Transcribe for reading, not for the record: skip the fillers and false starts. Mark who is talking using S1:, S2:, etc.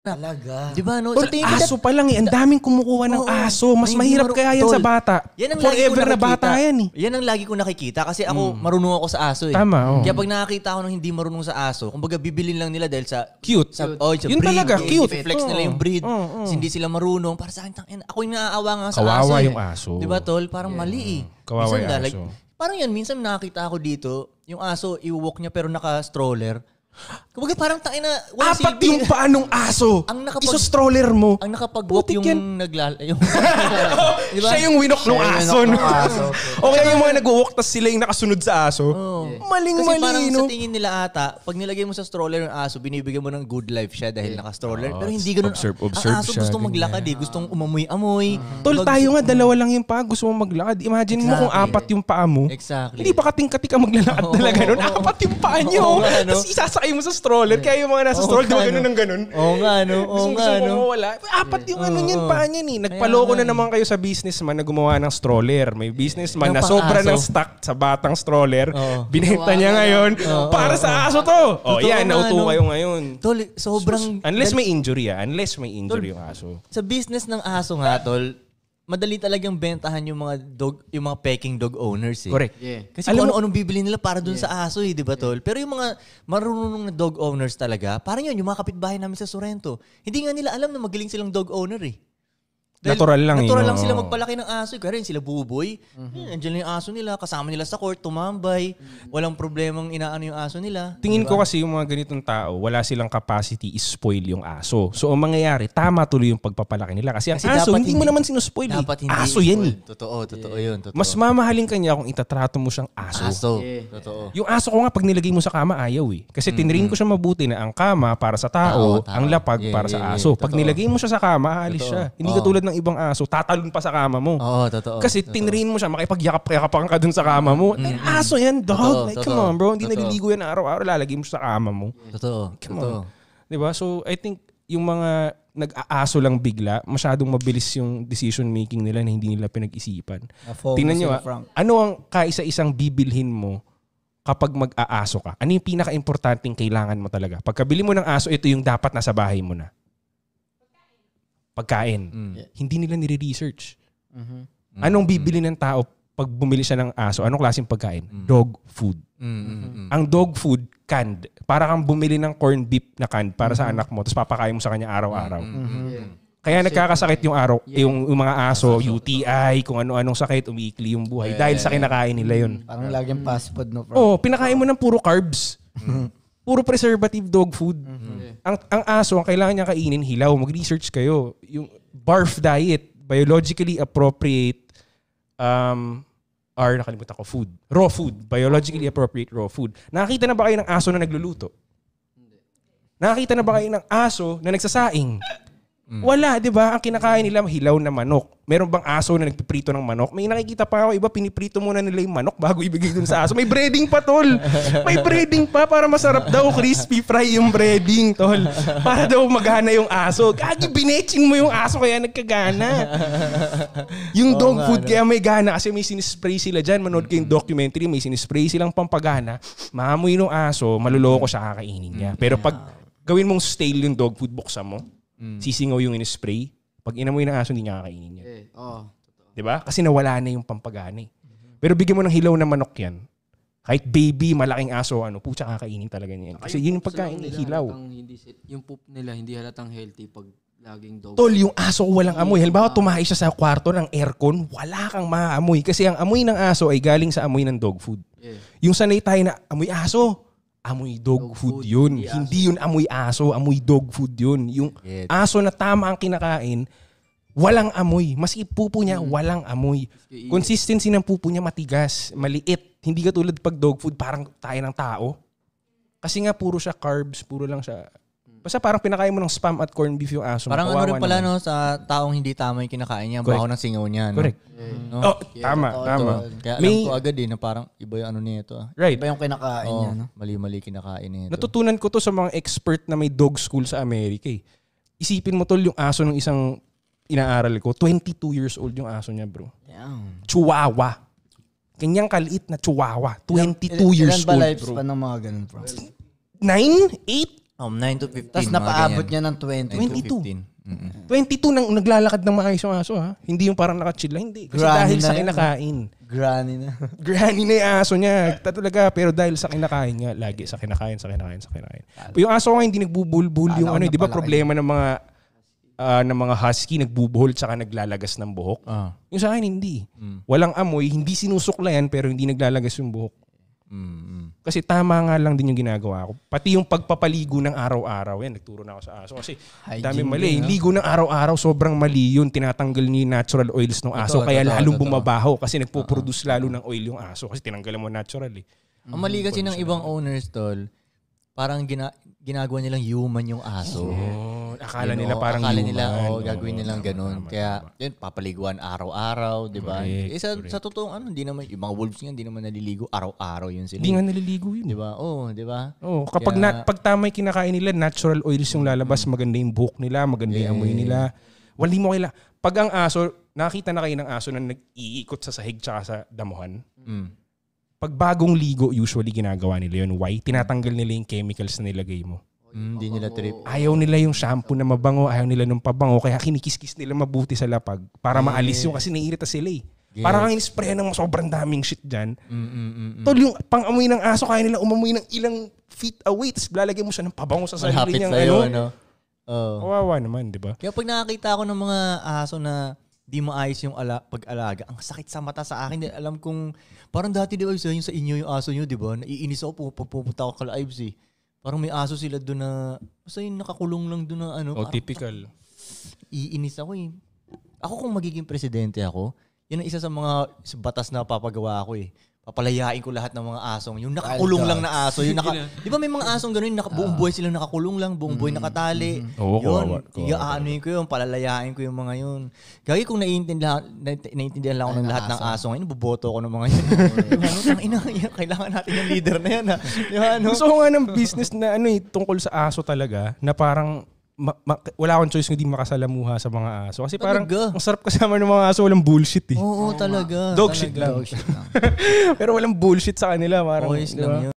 S1: Talaga.
S2: Di ba, no?
S3: Tol, aso pa lang eh. Ang daming kumukuha ng aso. Mas mahirap kaya yan sa bata. Forever na bata yan eh.
S2: Yan ang lagi ko nakikita kasi ako marunong ako sa aso eh.
S3: Tama,
S2: Kaya pag nakakita ako ng hindi marunong sa aso, kumbaga bibilin lang nila dahil sa
S3: cute.
S2: Sa
S3: Yun
S2: breed,
S3: talaga, cute.
S2: I-flex nila yung breed. Hindi sila marunong. Para sa akin, ako yung naaawa nga sa
S3: Kawawa
S2: aso.
S3: yung aso.
S2: Di ba, tol? Parang mali eh.
S3: Kawawa yung aso.
S2: Parang yan, minsan nakakita ako dito, yung aso, i-walk niya pero naka-stroller. Kumbaga parang tangina, walang
S3: apat
S2: silbi.
S3: yung paanong aso. Iso-stroller mo.
S2: Ang nakapag-walk
S3: Putik
S2: yung
S3: diba? Siya yung winok ng aso. O kaya yung mga nag-walk tas sila yung nakasunod sa aso. Maling-mali.
S2: Kasi parang sa tingin nila ata, pag nilagay mo sa stroller yung aso, binibigyan mo ng good life siya dahil naka-stroller. Pero hindi ganun.
S3: Observe
S2: ang aso
S3: siya,
S2: gustong maglakad eh. Gustong umamoy-amoy.
S3: Tol, tayo nga, dalawa lang yung paa. Gusto mo maglakad. Imagine mo kung apat yung paa mo.
S2: Exactly.
S3: Hindi pa kating-kating ka maglalakad talaga nun. Apat yung paa nyo. Tapos isasakay mo sa stroller. Kaya yung mga nasa stroller, di ba ganun ng ganun?
S2: Oo nga, no? Oo nga, no?
S3: Wala. Apat yung ano niyan, paa niyan eh. Nagpaloko na naman kayo sa businessman na gumawa ng stroller. May businessman na sobra ng stock sa batang stroller. Binenta niya ngayon. Para sa aso to. O yan, nauto kayo ngayon.
S2: Tol, sobrang...
S3: Unless may injury Unless may injury yung aso.
S2: Sa business ng aso nga, tol, madali talagang bentahan yung mga peking dog owners eh.
S3: Correct.
S1: Yeah.
S2: Kasi kung ano-anong bibili nila para dun sa aso eh, di ba tol? Pero yung mga marunong na dog owners talaga, parang yun, yung mga kapitbahay namin sa Sorrento, hindi nga nila alam na magaling silang dog owner eh.
S3: Natural lang
S2: sila magpalaki ng aso. Kaya rin sila buboy. Andiyan yung aso nila. Kasama nila sa court. Tumambay. Walang problemang inaano yung aso nila.
S3: Tingin ko kasi yung mga ganitong tao, wala silang capacity i-spoil yung aso. So, ang mangyayari, tama tuloy yung pagpapalaki nila. Kasi ang aso, hindi mo naman sinuspoil eh. Aso yan eh.
S2: Totoo yun. Totoo.
S3: Mas mamahalin ka niya kung itatrato mo siyang aso.
S2: Totoo.
S3: Yung aso ko nga, pag nilagay mo sa kama, ayaw eh. Kasi tinrain ko siya mabuti na ang kama para sa tao, ang lapag para sa aso. Pag nilagay mo siya sa kama, aalis siya. Hindi katulad ng ibang aso, tatalon pa sa kama mo.
S2: Oo, totoo.
S3: Kasi tinrain mo siya, makipagyakap-yakapan ka dun sa kama mo. Aso yan, dog. Like, come on, bro. Hindi naliligo yan araw-araw. Lalagay mo siya sa kama mo.
S2: Totoo.
S3: Come on. Diba? So, I think yung mga nag-aaso lang bigla, masyadong mabilis yung decision making nila na hindi nila pinag-isipan. Tingnan nyo, ano ang kaisa-isang bibilhin mo kapag mag-aaso ka? Ano yung pinaka-importanting kailangan mo talaga? Pagkabili mo ng aso, ito yung dapat nasa bahay mo na. Pagkain. Hindi nila nire-research. Anong bibili ng tao pag bumili siya ng aso? Anong klaseng pagkain? Dog food. Ang dog food, canned. Para kang bumili ng corned beef na canned para sa anak mo, tapos papakain mo sa kanya araw-araw. Kaya nagkakasakit yung yung mga aso, UTI, kung ano-anong sakit, umiikli yung buhay. Dahil sa kinakain nila yun.
S1: Parang laging fast food, no?
S3: Oo, pinakain mo ng puro carbs. Puro preservative dog food. Ang aso, ang kailangan niya kainin, hilaw. Mag-research kayo. Yung barf diet, biologically appropriate nakalimutan ko, food. Raw food. Biologically appropriate raw food. Nakakita na ba kayo ng aso na nagluluto? Nakakita na ba kayo ng aso na nagsasaing? Wala, di ba? Ang kinakain nila, hilaw na manok. Meron bang aso na nagpiprito ng manok? May nakikita pa ako, iba piniprito muna nila yung manok bago ibigay dun sa aso. May breading pa, tol. May breading pa para masarap daw. Crispy fry yung breading, tol. Para daw magana yung aso. Gagi, binetching mo yung aso kaya nagkagana. Yung dog food kaya may gana kasi may sinispray sila dyan. Manood kayong documentary, may sinispray silang pampagana. Maamoy ng aso, maluloko siya kakainin niya. Pero pag gawin mong stale yung dog food, buksan mo, sisingaw yung in-spray. Pag inamoy ng aso, hindi niya kakainin yan. Diba? Kasi nawala na yung pampagana. Pero bigyan mo ng hilaw na manok yan. Kahit baby, malaking aso, pucha kakainin talaga niyan. Kasi yun yung pagkain, hilaw.
S4: Yung poop nila, hindi halatang healthy pag laging dog.
S3: Tol, yung aso walang amoy. Halimbawa, tumahay siya sa kwarto ng aircon, wala kang maamoy. Kasi ang amoy ng aso ay galing sa amoy ng dog food. Yung sanay tayo na amoy aso, amoy dog food yun. Hindi yun amoy aso, amoy dog food yun. Yung aso na tama ang kinakain, walang amoy. Maski pupo niya, walang amoy. Consistency ng pupo niya matigas, maliit. Hindi katulad pag dog food, parang tayo ng tao. Kasi nga puro siya carbs, puro lang siya. Basta parang pinakain mo ng spam at corned beef yung aso.
S2: Parang ano rin pala no, sa taong hindi tama yung kinakain niya, baho ng singaw niya. No?
S3: Correct.
S2: No?
S3: Oh, tama.
S2: Kaya alam ko agad na parang iba yung ano nito.
S3: Right.
S1: Iba yung kinakain niya. No?
S2: Mali-mali kinakain nito.
S3: Natutunan ko to sa mga expert na may dog school sa Amerika. Isipin mo tol yung aso ng isang inaaral ko. 22 years old yung aso niya, bro.
S1: Damn.
S3: Chihuahua. Kanyang kaliit na chihuahua. 22 years old, bro.
S1: Ilan ba lifespan ng mga ganun, bro?
S3: 9? 8?
S2: 9 to 15.
S1: Tapos
S2: mga
S1: napaabot
S2: ganyan.
S1: niya ng 20.
S3: 22.
S2: 15.
S3: 22 nang naglalakad ng maayos yung aso ha. Hindi yung parang nakachill lang. Hindi. Kasi
S1: Granny
S3: dahil
S1: na
S3: sa
S1: yun,
S3: kinakain.
S1: Granny na.
S3: Granny na yung aso niya. Talaga. Pero dahil sa kinakain nga, lagi sa kinakain. Yung aso nga hindi nagbubulbul yung ano. Di ba problema ng mga husky, nagbubuhol tsaka naglalagas ng buhok. Yung sa akin hindi. Walang amoy, hindi sinusuklayan pero hindi naglalagas yung buhok. Kasi tama nga lang din yung ginagawa ko. Pati yung pagpapaligo ng araw-araw, yan, nagturo na ako sa aso. Kasi dami mali. Yung ligo ng araw-araw, sobrang mali yun. Tinatanggal niyo yung natural oils ng aso. Kaya lalong bumabaho kasi nagpo-produce lalo ng oil yung aso. Kasi tinanggalan mo natural eh.
S2: Ang mali kasi ng ibang owners, tol, parang ginagawa nilang human yung aso.
S3: Akala nila parang human.
S2: Gagawin nilang ganun. Kaya, yun, papaliguan araw-araw, di ba? Sa totoong hindi naman, yung mga wolves nga, hindi naman naliligo, araw-araw yun sila.
S3: Hindi nga naliligo yun.
S2: Di ba? Oo, di ba?
S3: Oh, kapag pag tama yung kinakain nila, natural oils yung lalabas, maganda yung buhok nila, maganda yung amoy nila. Wali mo kaila. Pag ang aso, nakita na kayo ng aso na nag-iikot sa sahig tsaka sa damuhan, pag bagong ligo, usually ginagawa nila yun. Why? Tinatanggal nila yung chemicals na nilagay mo.
S2: Hindi nila trip.
S3: Ayaw nila yung shampoo na mabango, ayaw nila nung pabango, kaya kinikis-kis nila mabuti sa lapag para maalis yung kasi naiirita sila eh. Yes. Parang ang in-spray ng sobrang daming shit dyan. Tol, yung pang-amoy ng aso, kaya nila umamoy ng ilang feet away, tapos lalagay mo siya ng pabango sa sarili niyang ano. Kawawa naman, di ba?
S2: Kaya pag nakakita ako ng mga aso na di maayos yung pag-alaga, ang sakit sa mata sa akin. Alam kong, parang dati di ba yung sa inyo yung aso nyo, di ba? Naiinis ako pag pupunta ako ka-lives eh. Parang may aso sila doon na, basta yung nakakulong lang doon na ano.
S3: Typical.
S2: Iinis ako eh. Ako kung magiging presidente ako, yan ang isa sa mga batas na papagawa ko eh. Papalayain ko lahat ng mga asong. Yung nakakulong lang na aso. Yung di ba may mga asong gano'n, buong buhay silang nakakulong lang, buong buhay nakatali. Yun, iaanoin ko yun, palalayain ko yung mga yun. Gagi kung naiintindihan lang ako ng lahat ng aso ngayon, buboto ako ng mga yun. Kailangan natin yung leader na yan.
S3: Gusto ko nga ng business na tungkol sa aso talaga, na parang wala akong choice kundi makasalamuha sa mga aso. Kasi parang ang sarap kasama ng mga aso, walang bullshit eh.
S2: Oo, talaga.
S3: Dog shit lang. Pero walang bullshit sa kanila. Parang,
S2: lang yun.